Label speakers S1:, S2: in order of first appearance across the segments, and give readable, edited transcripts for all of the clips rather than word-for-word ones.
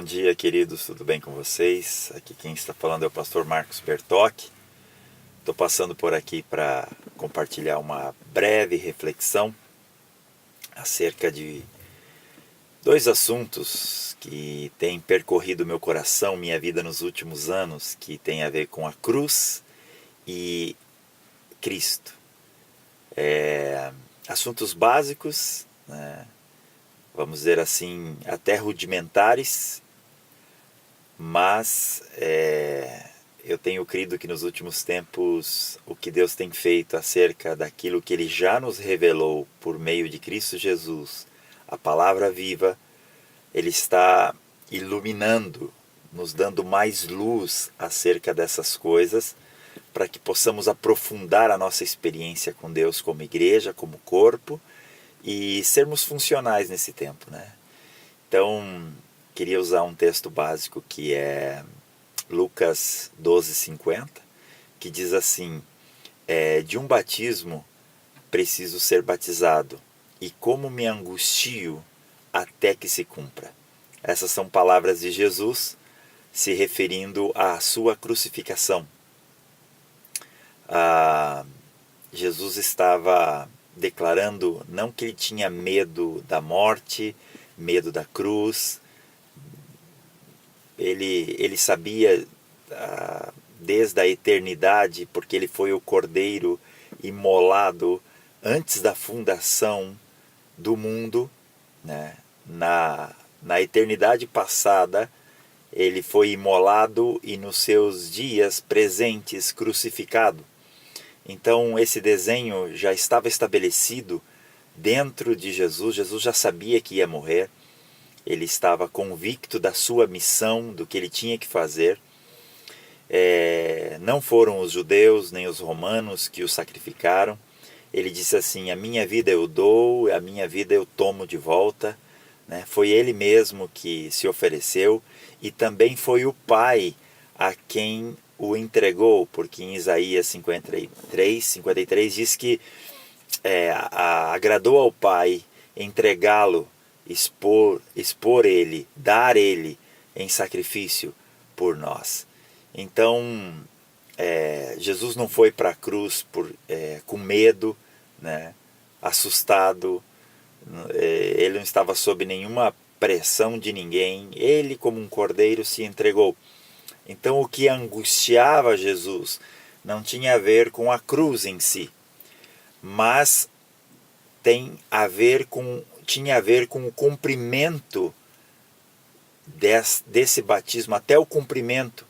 S1: Bom dia, queridos, tudo bem com vocês? Aqui quem está falando é o pastor Marcos Bertocchi. Estou passando por aqui para compartilhar uma breve reflexão acerca de dois assuntos que têm percorrido meu coração, minha vida nos últimos anos, que tem a ver com a cruz e Cristo. Assuntos básicos, né? Vamos dizer assim, até rudimentares, mas eu tenho crido que nos últimos tempos o que Deus tem feito acerca daquilo que Ele já nos revelou por meio de Cristo Jesus, a palavra viva, Ele está iluminando, nos dando mais luz acerca dessas coisas, para que possamos aprofundar a nossa experiência com Deus como igreja, como corpo, e sermos funcionais nesse tempo, né? Então, queria usar um texto básico que é Lucas 12:50, que diz assim: de um batismo preciso ser batizado, e como me angustio até que se cumpra. Essas são palavras de Jesus se referindo à sua crucificação. Jesus estava declarando não que ele tinha medo da morte, medo da cruz. Ele sabia desde a eternidade, porque ele foi o cordeiro imolado antes da fundação do mundo, né? Na eternidade passada, ele foi imolado e nos seus dias presentes crucificado. Então esse desenho já estava estabelecido dentro de Jesus. Jesus já sabia que ia morrer. Ele estava convicto da sua missão, do que ele tinha que fazer. Não foram os judeus nem os romanos que o sacrificaram. Ele disse assim: a minha vida eu dou, a minha vida eu tomo de volta, né? Foi ele mesmo que se ofereceu, e também foi o Pai a quem o entregou, porque em Isaías 53 diz que agradou ao Pai entregá-lo, expor ele, dar ele em sacrifício por nós. Então, Jesus não foi para a cruz com medo, né, assustado, ele não estava sob nenhuma pressão de ninguém, ele como um cordeiro se entregou. Então o que angustiava Jesus não tinha a ver com a cruz em si, mas tinha a ver com o cumprimento desse batismo, até o cumprimento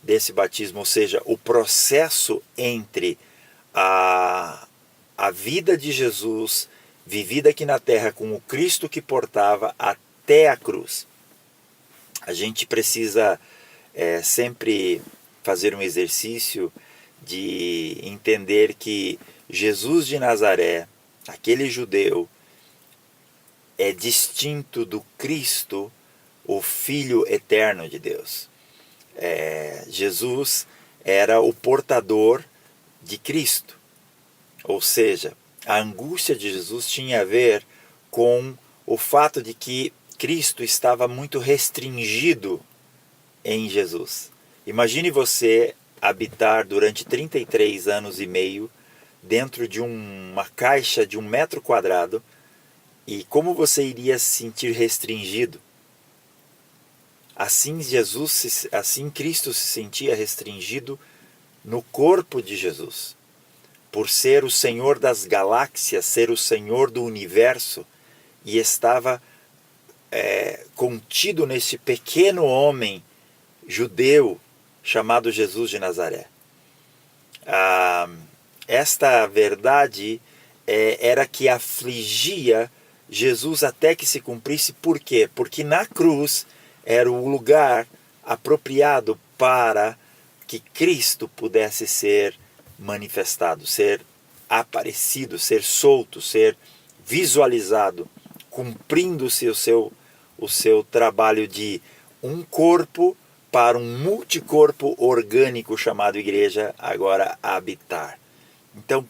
S1: desse batismo, ou seja, o processo entre a vida de Jesus vivida aqui na terra com o Cristo que portava até a cruz. A gente precisa sempre fazer um exercício de entender que Jesus de Nazaré, aquele judeu, é distinto do Cristo, o Filho eterno de Deus. Jesus era o portador de Cristo, ou seja, a angústia de Jesus tinha a ver com o fato de que Cristo estava muito restringido em Jesus. Imagine você habitar durante 33 anos e meio dentro de uma caixa de 1 metro quadrado, e como você iria se sentir restringido? Assim Cristo se sentia restringido no corpo de Jesus. Por ser o Senhor das galáxias, ser o Senhor do universo, e estava contido nesse pequeno homem judeu chamado Jesus de Nazaré. Esta verdade era que afligia Jesus até que se cumprisse. Por quê? Porque na cruz era o lugar apropriado para que Cristo pudesse ser manifestado, ser aparecido, ser solto, ser visualizado, cumprindo-se o seu trabalho de um corpo para um multicorpo orgânico chamado igreja agora habitar. Então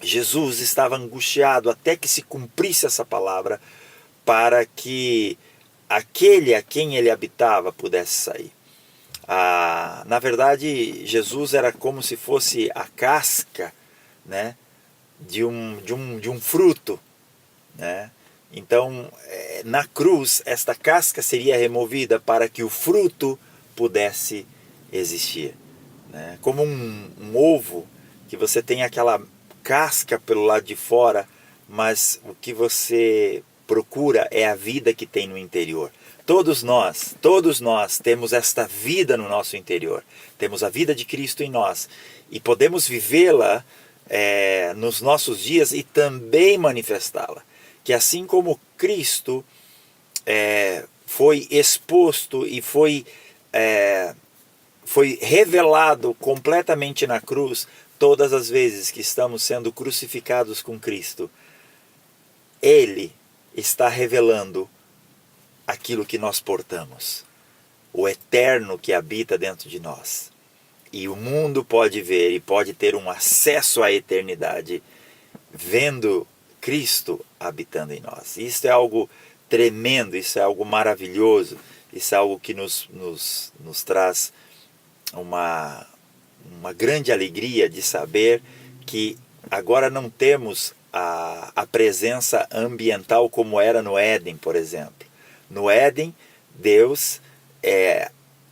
S1: Jesus estava angustiado até que se cumprisse essa palavra, para que aquele a quem ele habitava pudesse sair. Na verdade, Jesus era como se fosse a casca, né, de um fruto, né? Então, na cruz, esta casca seria removida para que o fruto pudesse existir, né? Como um ovo, que você tem aquela casca pelo lado de fora, mas o que você procura é a vida que tem no interior. Todos nós temos esta vida no nosso interior. Temos a vida de Cristo em nós. E podemos vivê-la nos nossos dias e também manifestá-la. Que assim como Cristo foi exposto e foi revelado completamente na cruz, todas as vezes que estamos sendo crucificados com Cristo, Ele está revelando aquilo que nós portamos, o eterno que habita dentro de nós. E o mundo pode ver e pode ter um acesso à eternidade vendo Cristo habitando em nós. Isso é algo tremendo, isso é algo maravilhoso, isso é algo que nos traz uma grande alegria de saber que agora não temos a presença ambiental como era no Éden, por exemplo. No Éden, Deus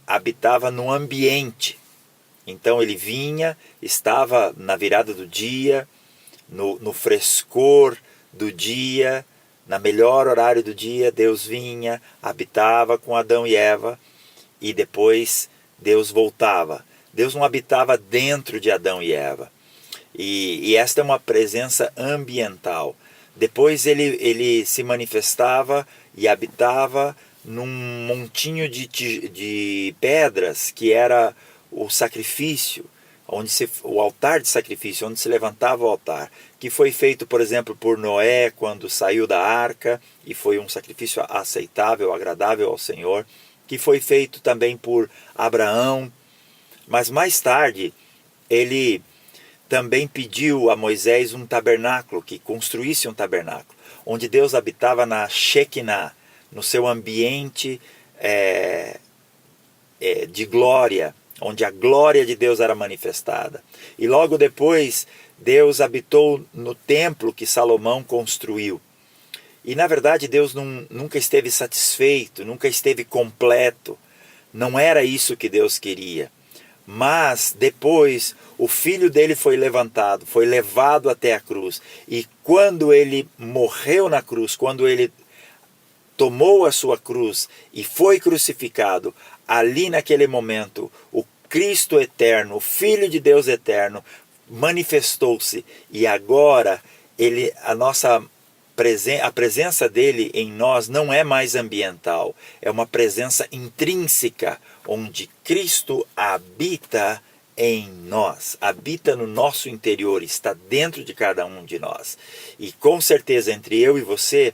S1: habitava no ambiente. Então ele vinha, estava na virada do dia, no frescor do dia, na melhor horário do dia, Deus vinha, habitava com Adão e Eva, e depois Deus voltava. Deus não habitava dentro de Adão e Eva. E esta é uma presença ambiental. Depois ele se manifestava e habitava num montinho de pedras que era o sacrifício, o altar de sacrifício, onde se levantava o altar, que foi feito, por exemplo, por Noé quando saiu da arca, e foi um sacrifício aceitável, agradável ao Senhor, que foi feito também por Abraão, mas mais tarde ele também pediu a Moisés um tabernáculo, que construísse um tabernáculo, onde Deus habitava na Shekinah, no seu ambiente de glória, onde a glória de Deus era manifestada. E logo depois, Deus habitou no templo que Salomão construiu. E na verdade Deus nunca esteve satisfeito, nunca esteve completo. Não era isso que Deus queria. Mas depois o filho dele foi levantado, foi levado até a cruz. E quando ele morreu na cruz, quando ele tomou a sua cruz e foi crucificado, ali naquele momento, o Cristo eterno, o Filho de Deus eterno, manifestou-se. E agora a presença dele em nós não é mais ambiental, é uma presença intrínseca, onde Cristo habita em nós, habita no nosso interior, está dentro de cada um de nós. E com certeza entre eu e você,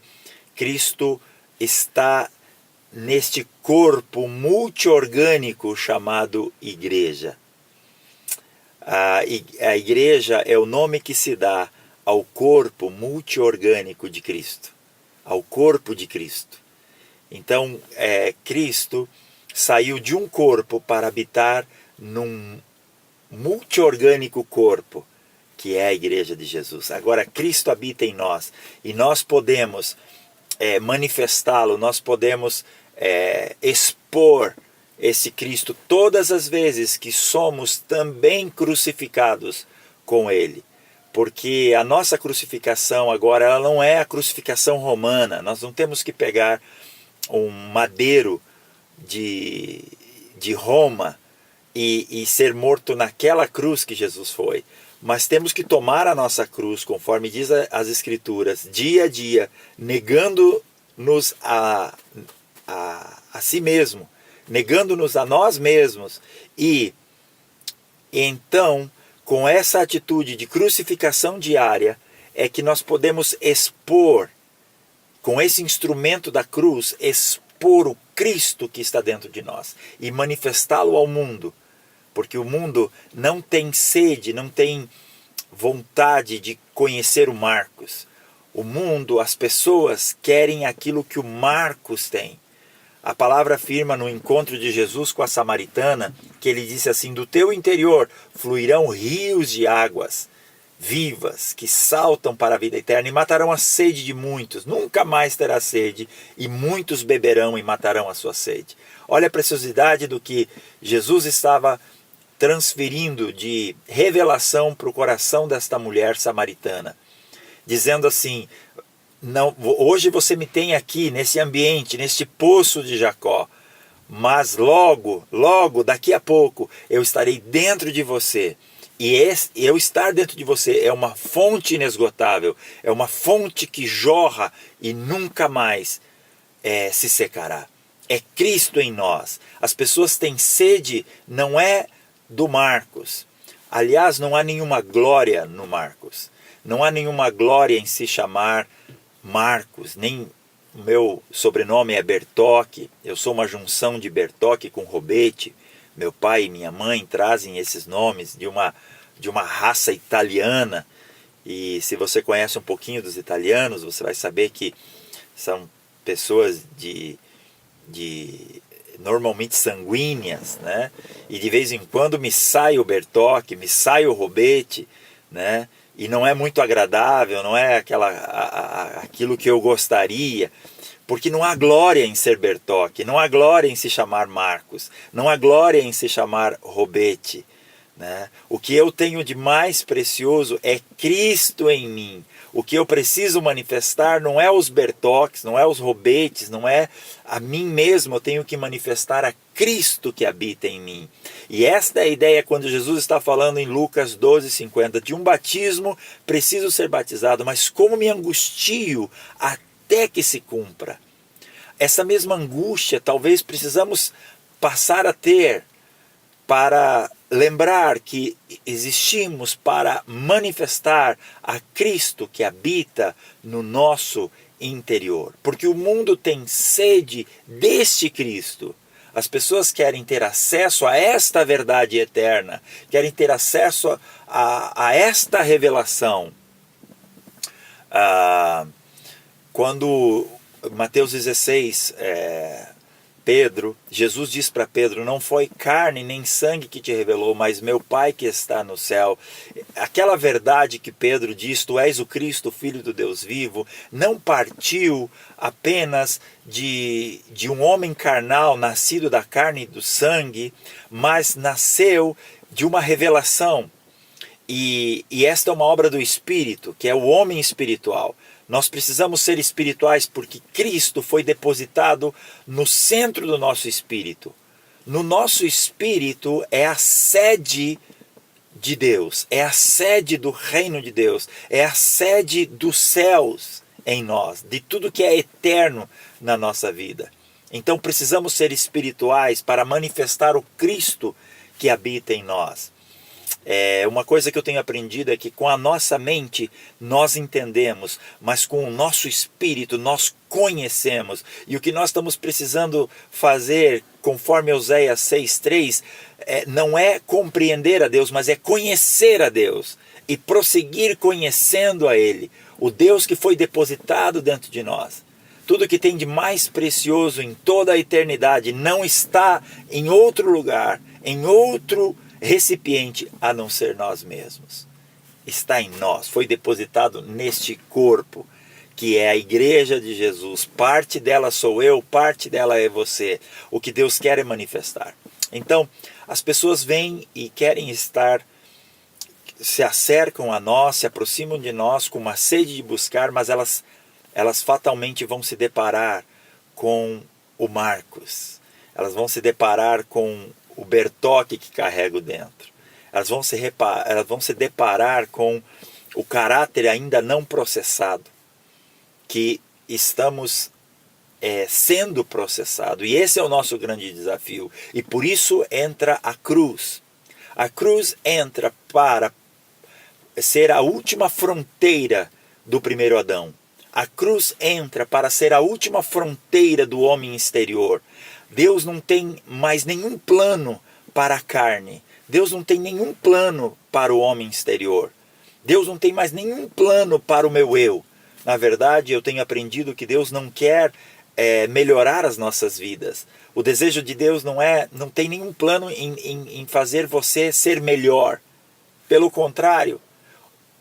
S1: Cristo está neste corpo multiorgânico chamado igreja. A igreja é o nome que se dá ao corpo multiorgânico de Cristo, ao corpo de Cristo. Então, Cristo saiu de um corpo para habitar num multiorgânico corpo, que é a igreja de Jesus. Agora, Cristo habita em nós e nós podemos manifestá-lo, nós podemos expor esse Cristo todas as vezes que somos também crucificados com Ele. Porque a nossa crucificação agora ela não é a crucificação romana. Nós não temos que pegar um madeiro de Roma e ser morto naquela cruz que Jesus foi. Mas temos que tomar a nossa cruz, conforme diz as Escrituras, dia a dia, negando-nos a si mesmo, negando-nos a nós mesmos. E então, com essa atitude de crucificação diária, é que nós podemos expor, com esse instrumento da cruz, expor o Cristo que está dentro de nós e manifestá-lo ao mundo. Porque o mundo não tem sede, não tem vontade de conhecer o Marcos. O mundo, as pessoas querem aquilo que o Marcos tem. A palavra afirma no encontro de Jesus com a samaritana, que ele disse assim: do teu interior fluirão rios de águas vivas que saltam para a vida eterna e matarão a sede de muitos. Nunca mais terá sede, e muitos beberão e matarão a sua sede. Olha a preciosidade do que Jesus estava transferindo de revelação para o coração desta mulher samaritana, dizendo assim: não, hoje você me tem aqui nesse ambiente, neste poço de Jacó, mas logo, daqui a pouco, eu estarei dentro de você. E eu estar dentro de você é uma fonte inesgotável, é uma fonte que jorra e nunca mais se secará. É Cristo em nós. As pessoas têm sede, não é do Marcos. Aliás, não há nenhuma glória no Marcos. Não há nenhuma glória em se chamar Marcos, nem o meu sobrenome é Bertocchi. Eu sou uma junção de Bertocchi com Robete. Meu pai e minha mãe trazem esses nomes de uma raça italiana. E se você conhece um pouquinho dos italianos, você vai saber que são pessoas normalmente sanguíneas, né? E de vez em quando me sai o Bertocchi, me sai o Robete, né? E não é muito agradável, não é aquilo que eu gostaria, porque não há glória em ser Bertocchi, não há glória em se chamar Marcos, não há glória em se chamar Robete, né? O que eu tenho de mais precioso é Cristo em mim. O que eu preciso manifestar não é os Bertocs, não é os Robetes, não é a mim mesmo. Eu tenho que manifestar a Cristo que habita em mim. E esta é a ideia quando Jesus está falando em Lucas 12:50. De um batismo preciso ser batizado, mas como me angustio até que se cumpra. Essa mesma angústia talvez precisamos passar a ter para lembrar que existimos para manifestar a Cristo que habita no nosso interior. Porque o mundo tem sede deste Cristo. As pessoas querem ter acesso a esta verdade eterna, querem ter acesso a esta revelação. Quando Mateus 16, Jesus diz para Pedro: não foi carne nem sangue que te revelou, mas meu Pai que está no céu. Aquela verdade que Pedro diz: tu és o Cristo, o Filho do Deus vivo, não partiu apenas de um homem carnal, nascido da carne e do sangue, mas nasceu de uma revelação. E esta é uma obra do Espírito, que é o homem espiritual. Nós precisamos ser espirituais porque Cristo foi depositado no centro do nosso espírito. No nosso espírito é a sede de Deus, é a sede do reino de Deus, é a sede dos céus em nós, de tudo que é eterno na nossa vida. Então precisamos ser espirituais para manifestar o Cristo que habita em nós. Uma coisa que eu tenho aprendido é que com a nossa mente nós entendemos, mas com o nosso espírito nós conhecemos. E o que nós estamos precisando fazer, conforme Oséias 6:3, não é compreender a Deus, mas é conhecer a Deus e prosseguir conhecendo a Ele, o Deus que foi depositado dentro de nós. Tudo que tem de mais precioso em toda a eternidade não está em outro lugar, em outro recipiente a não ser nós mesmos. Está em nós, foi depositado neste corpo que é a igreja de Jesus. Parte dela sou eu, parte dela é você. O que Deus quer é manifestar. Então as pessoas vêm e querem estar, se acercam a nós, se aproximam de nós com uma sede de buscar, mas elas fatalmente vão se deparar com o Marcos. Elas vão se deparar com o Bertocchi que carrego dentro. Elas vão se deparar com o caráter ainda não processado, que estamos sendo processado. E esse é o nosso grande desafio. E por isso entra a cruz. A cruz entra para ser a última fronteira do primeiro Adão. A cruz entra para ser a última fronteira do homem exterior. Deus não tem mais nenhum plano para a carne. Deus não tem nenhum plano para o homem exterior. Deus não tem mais nenhum plano para o meu eu. Na verdade, eu tenho aprendido que Deus não quer melhorar as nossas vidas. O desejo de Deus não tem nenhum plano em fazer você ser melhor. Pelo contrário,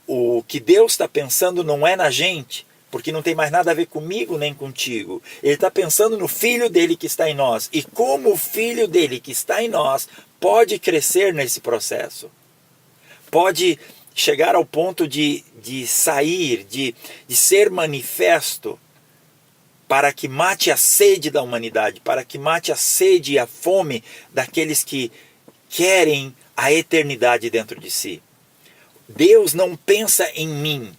S1: o que Deus está pensando não é na gente, porque não tem mais nada a ver comigo nem contigo. Ele está pensando no Filho dele que está em nós. E como o Filho dele que está em nós pode crescer nesse processo. Pode chegar ao ponto de sair, de ser manifesto, para que mate a sede da humanidade, para que mate a sede e a fome daqueles que querem a eternidade dentro de si. Deus não pensa em mim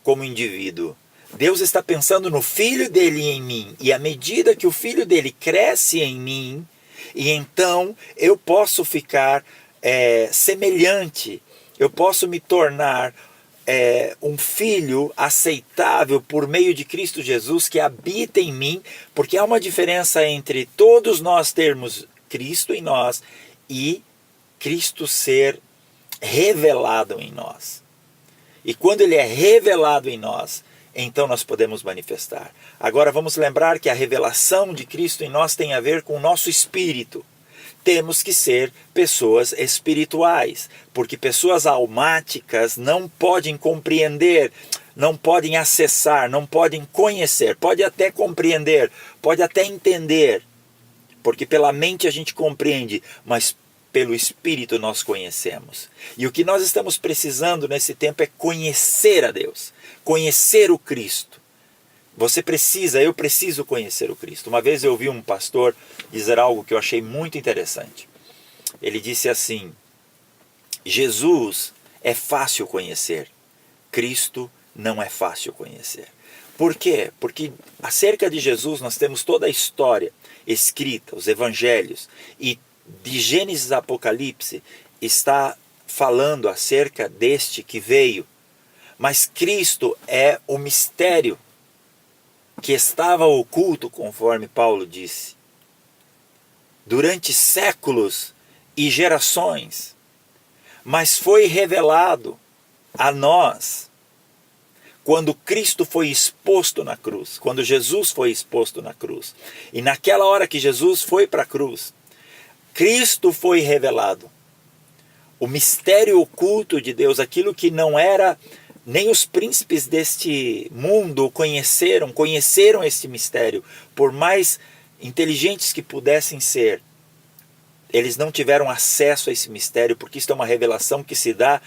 S1: como indivíduo. Deus está pensando no Filho dele em mim. E à medida que o Filho dele cresce em mim, e então eu posso ficar semelhante, eu posso me tornar um filho aceitável por meio de Cristo Jesus que habita em mim, porque há uma diferença entre todos nós termos Cristo em nós e Cristo ser revelado em nós. E quando ele é revelado em nós, então nós podemos manifestar. Agora vamos lembrar que a revelação de Cristo em nós tem a ver com o nosso espírito. Temos que ser pessoas espirituais, porque pessoas almáticas não podem compreender, não podem acessar, não podem conhecer, pode até compreender, pode até entender, porque pela mente a gente compreende, mas pelo Espírito nós conhecemos. E o que nós estamos precisando nesse tempo é conhecer a Deus, conhecer o Cristo. Eu preciso conhecer o Cristo. Uma vez eu ouvi um pastor dizer algo que eu achei muito interessante. Ele disse assim: Jesus é fácil conhecer, Cristo não é fácil conhecer. Por quê? Porque acerca de Jesus nós temos toda a história escrita, os evangelhos, e de Gênesis a Apocalipse está falando acerca deste que veio. Mas Cristo é o mistério que estava oculto, conforme Paulo disse, durante séculos e gerações, mas foi revelado a nós quando Cristo foi exposto na cruz, quando Jesus foi exposto na cruz. E naquela hora que Jesus foi para a cruz, Cristo foi revelado. O mistério oculto de Deus, aquilo que não era, nem os príncipes deste mundo conheceram este mistério. Por mais inteligentes que pudessem ser, eles não tiveram acesso a esse mistério, porque isto é uma revelação que se dá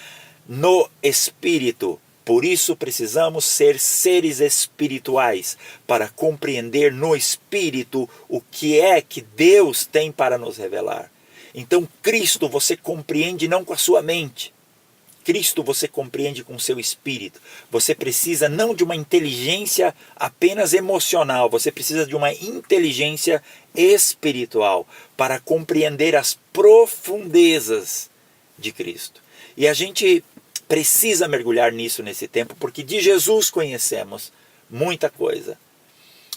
S1: no Espírito. Por isso precisamos ser seres espirituais, para compreender no Espírito o que é que Deus tem para nos revelar. Então Cristo você compreende não com a sua mente, Cristo você compreende com o seu espírito. Você precisa não de uma inteligência apenas emocional, você precisa de uma inteligência espiritual para compreender as profundezas de Cristo. E a gente precisa mergulhar nisso nesse tempo, porque de Jesus conhecemos muita coisa,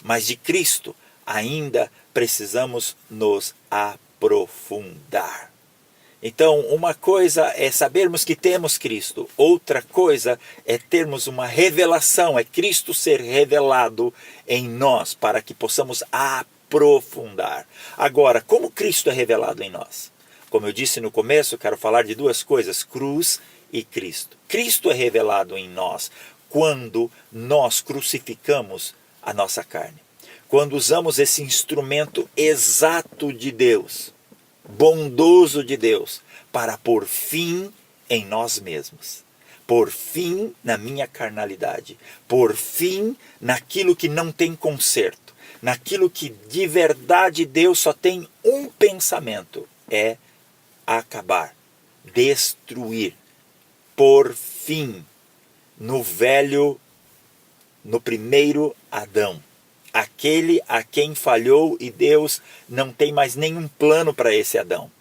S1: mas de Cristo ainda precisamos nos aprofundar. Então, uma coisa é sabermos que temos Cristo, outra coisa é termos uma revelação, é Cristo ser revelado em nós, para que possamos aprofundar. Agora, como Cristo é revelado em nós? Como eu disse no começo, eu quero falar de duas coisas, cruz e Cristo. Cristo é revelado em nós quando nós crucificamos a nossa carne. Quando usamos esse instrumento exato de Deus, bondoso de Deus, para pôr fim em nós mesmos, pôr fim na minha carnalidade, pôr fim naquilo que não tem conserto, naquilo que de verdade Deus só tem um pensamento, é acabar, destruir, pôr fim no primeiro Adão. Aquele a quem falhou, e Deus não tem mais nenhum plano para esse Adão.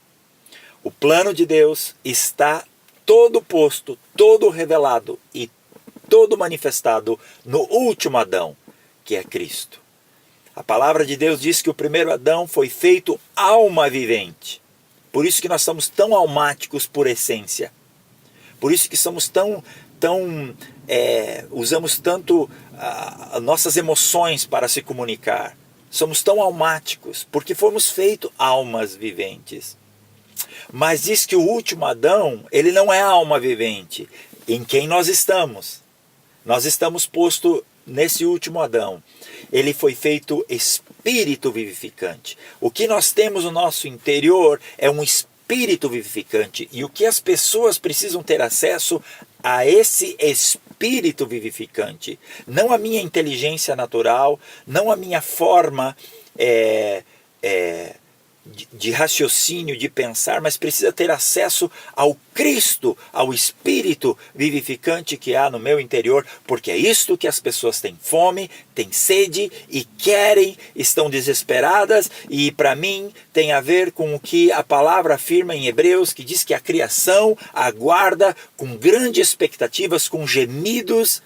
S1: O plano de Deus está todo posto, todo revelado e todo manifestado no último Adão, que é Cristo. A palavra de Deus diz que o primeiro Adão foi feito alma vivente. Por isso que nós somos tão almáticos por essência. Por isso que somos tão usamos tanto nossas emoções para se comunicar. Somos tão almáticos, porque fomos feitos almas viventes. Mas diz que o último Adão, ele não é alma vivente. Em quem nós estamos? Nós estamos postos nesse último Adão. Ele foi feito espírito vivificante. O que nós temos no nosso interior é um espírito vivificante. E o que as pessoas precisam ter acesso a esse espírito vivificante. Não a minha inteligência natural, não a minha forma de raciocínio, de pensar, mas precisa ter acesso ao Cristo, ao Espírito vivificante que há no meu interior, porque é isto que as pessoas têm fome, têm sede e querem, estão desesperadas, e para mim tem a ver com o que a palavra afirma em Hebreus, que diz que a criação aguarda com grandes expectativas, com gemidos,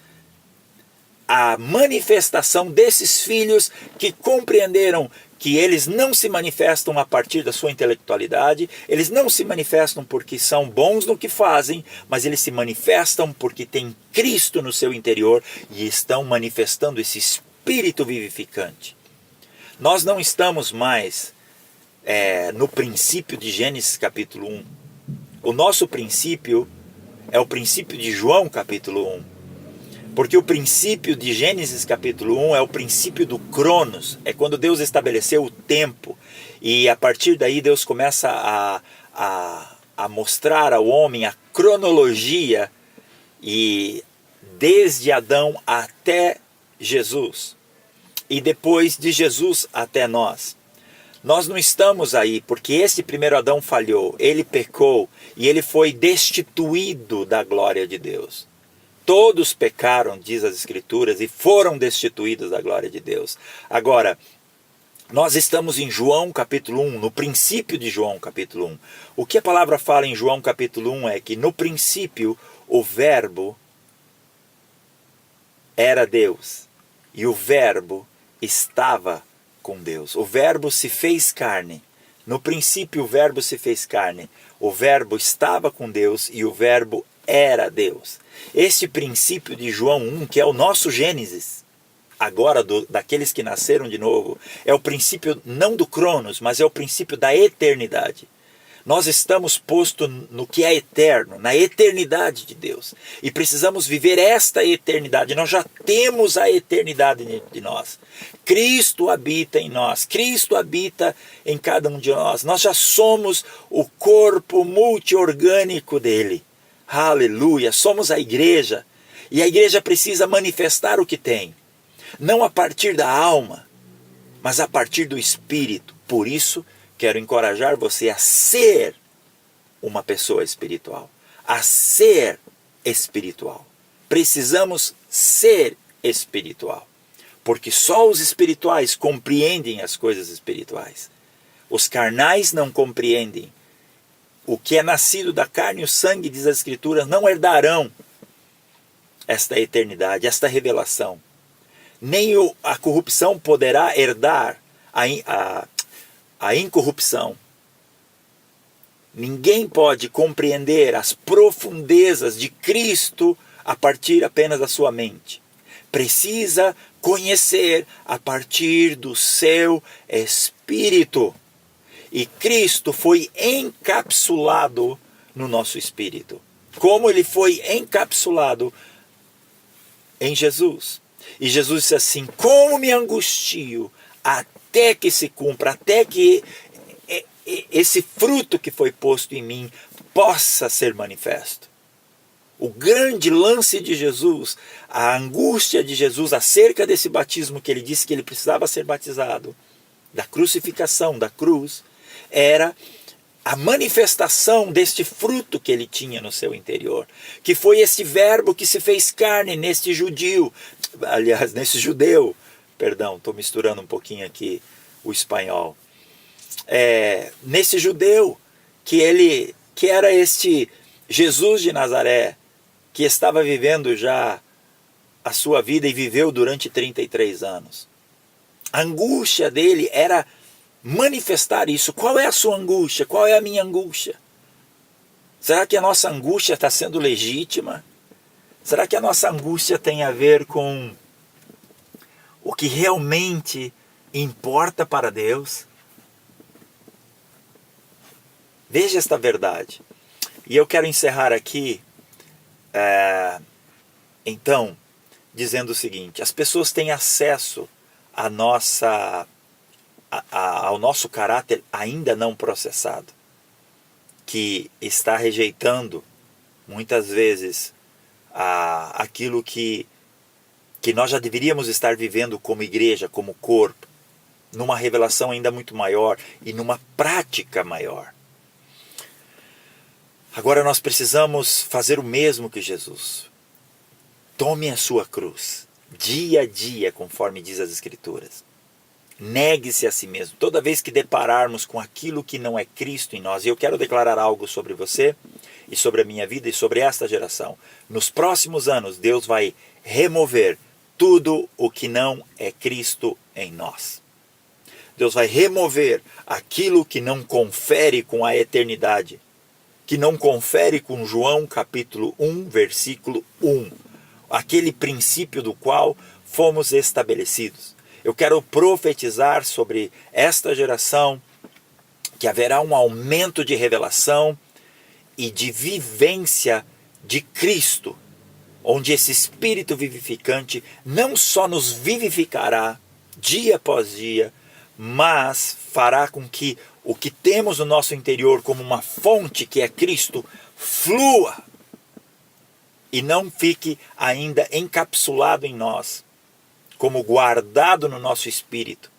S1: a manifestação desses filhos que compreenderam que eles não se manifestam a partir da sua intelectualidade, eles não se manifestam porque são bons no que fazem, mas eles se manifestam porque têm Cristo no seu interior e estão manifestando esse espírito vivificante. Nós não estamos mais no princípio de Gênesis capítulo 1. O nosso princípio é o princípio de João capítulo 1. Porque o princípio de Gênesis capítulo 1 é o princípio do Cronos, é quando Deus estabeleceu o tempo, e a partir daí Deus começa a mostrar ao homem a cronologia, e desde Adão até Jesus, e depois de Jesus até nós. Nós não estamos aí porque esse primeiro Adão falhou, ele pecou, e ele foi destituído da glória de Deus. Todos pecaram, diz as Escrituras, e foram destituídos da glória de Deus. Agora, nós estamos em João capítulo 1, no princípio de João capítulo 1. O que a palavra fala em João capítulo 1 é que no princípio o verbo era Deus, e o verbo estava com Deus. O verbo se fez carne. No princípio o verbo se fez carne. O verbo estava com Deus e o verbo era Deus. Este princípio de João 1, que é o nosso Gênesis, agora daqueles que nasceram de novo, é o princípio não do Cronos, mas é o princípio da eternidade. Nós estamos postos no que é eterno, na eternidade de Deus. E precisamos viver esta eternidade. Nós já temos a eternidade dentro de nós. Cristo habita em nós. Cristo habita em cada um de nós. Nós já somos o corpo multiorgânico dele. Aleluia! Somos a igreja. E a igreja precisa manifestar o que tem. Não a partir da alma, mas a partir do Espírito. Por isso, quero encorajar você a ser uma pessoa espiritual. A ser espiritual. Precisamos ser espiritual. Porque só os espirituais compreendem as coisas espirituais. Os carnais não compreendem. O que é nascido da carne e o sangue, diz as Escrituras, não herdarão esta eternidade, esta revelação. Nem a corrupção poderá herdar a incorrupção. Ninguém pode compreender as profundezas de Cristo a partir apenas da sua mente. Precisa conhecer a partir do seu espírito. E Cristo foi encapsulado no nosso espírito. Como ele foi encapsulado em Jesus. E Jesus disse assim: como me angustio até que se cumpra, até que esse fruto que foi posto em mim possa ser manifesto. O grande lance de Jesus, a angústia de Jesus acerca desse batismo que ele disse que ele precisava ser batizado, da crucificação, da cruz, era a manifestação deste fruto que ele tinha no seu interior, que foi esse verbo que se fez carne neste judeu, estou misturando um pouquinho aqui o espanhol, nesse judeu, que era este Jesus de Nazaré, que estava vivendo já a sua vida e viveu durante 33 anos. A angústia dele era manifestar isso. Qual é a sua angústia? Qual é a minha angústia? Será que a nossa angústia está sendo legítima? Será que a nossa angústia tem a ver com o que realmente importa para Deus? Veja esta verdade. E eu quero encerrar aqui, então, dizendo o seguinte: as pessoas têm acesso ao nosso caráter ainda não processado, que está rejeitando, muitas vezes, aquilo que nós já deveríamos estar vivendo como igreja, como corpo, numa revelação ainda muito maior e numa prática maior. Agora nós precisamos fazer o mesmo que Jesus. Tome a sua cruz, dia a dia, conforme diz as Escrituras. Negue-se a si mesmo. Toda vez que depararmos com aquilo que não é Cristo em nós, e eu quero declarar algo sobre você, e sobre a minha vida, e sobre esta geração. Nos próximos anos, Deus vai remover tudo o que não é Cristo em nós. Deus vai remover aquilo que não confere com a eternidade, que não confere com João capítulo 1, versículo 1, aquele princípio do qual fomos estabelecidos. Eu quero profetizar sobre esta geração que haverá um aumento de revelação e de vivência de Cristo, onde esse Espírito vivificante não só nos vivificará dia após dia, mas fará com que o que temos no nosso interior como uma fonte que é Cristo flua e não fique ainda encapsulado em nós, como guardado no nosso espírito,